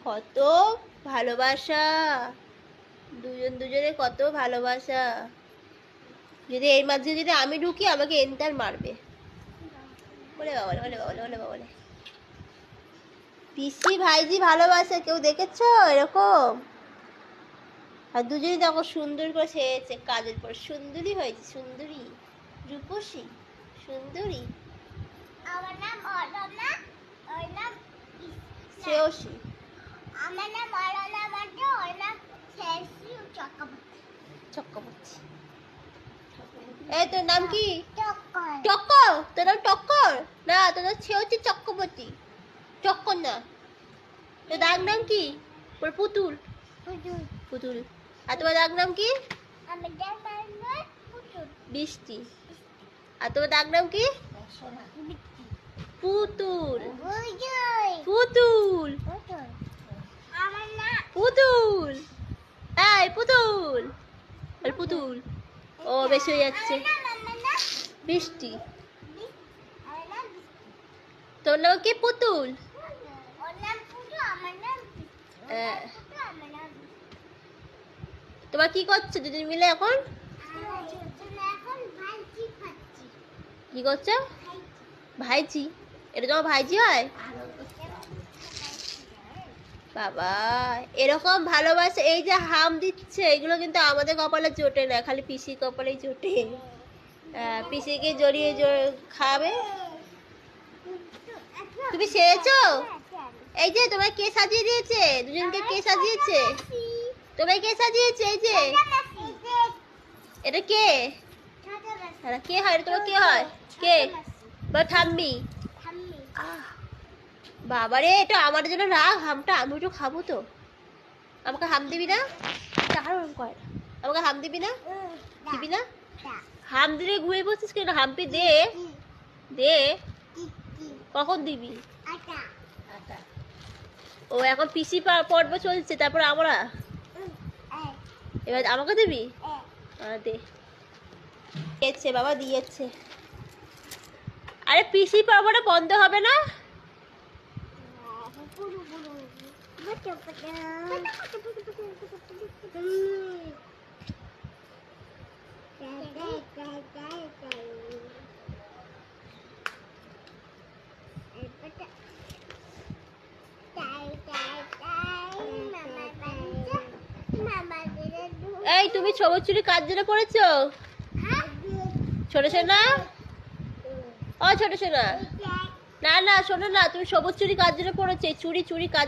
কত ভালোবাসা, দুজন দুজনে কত ভালোবাসা। যদি এর মাঝে যদি আমি ঢুকি আমাকে এন্টার মারবে। বলে বাবলে বলে বাবলে বলে বাবলে। পিসি ভাইজি ভালোবাসা কেউ দেখেছো এরকম? আর দুজনই দেখো সুন্দর করে সেজেছে, কাজের পর সুন্দরী হয়েছে, সুন্দরী রূপসী সুন্দরী। আমার নাম অরনা, ওর নাম শ্রেয়সী। আমার নাম অরনা বাটে, ওর নাম শ্রেয়সী চক্রবর্তী। চক্রবর্তী। এই তোর নাম কি? টক্কর। টক্কর? তোর নাম টক্কর না, তোর নাম শ্রেয়সী চক্রবর্তী। চক্কর না। তোর দাগ নাম কি? ওর পুতুল। পুতুল। পুতুল। আর তোমার দাগ নাম কি? আমার নাম পুতুল। বৃষ্টি। আর তোমার দাগ নাম কি? পুতুল। পুতুল। আমার নাম পুতুল। এই পুতুল। এই পুতুল। ও বেশি হয়ে যাচ্ছে। বৃষ্টি। তোর নাম কি? পুতুল। তোমার কি করছো দুজন মিলে এখন? কি করছো? ভাইজি। এটা তোমার ভাইজি হয়? বাবা, এরকম ভালোবাসা, এই যে হাম দিচ্ছে এগুলো কিন্তু আমাদের কপালে জোটে না, খালি পিসি কপালেই জোটে। পিসিকে জড়িয়ে খাবে। তুমি সেরেছো? এই যে তোমায় কে সাজিয়ে দিয়েছে? দুজনকে কে সাজিয়েছে? তোমায় কে সাজিয়েছে? এই যে এটা কে? কে হয়? এটা তোমার কে হয়? কে? বা ঠাম্মি। বাবারে, এটা আমার জন্য রাগ। হামটা আমি একটু খাবো তো। আমাকে হাম দিবি না? আমাকে হাম দিবি না? দিবি না? হাম দিলে ঘুরে বসছিস কেন? হাম্পি দে, দে। কখন দিবি? ও এখন পিসি পর্ব চলছে, তারপর আমরা এবার আমাকে দিবি? দে। দিয়েছে বাবা, দিয়েছে। আরে পিসি পর্বটা বন্ধ হবে না? এই তুমি সবুজ চুড়ি কার জন্য পরেছো? ছোট সোনা, ও ছোট সোনা, না না শোনো না, তুমি সবুজ চুড়ি কার জন্য পরেছো? চুড়ি চুড়ি কার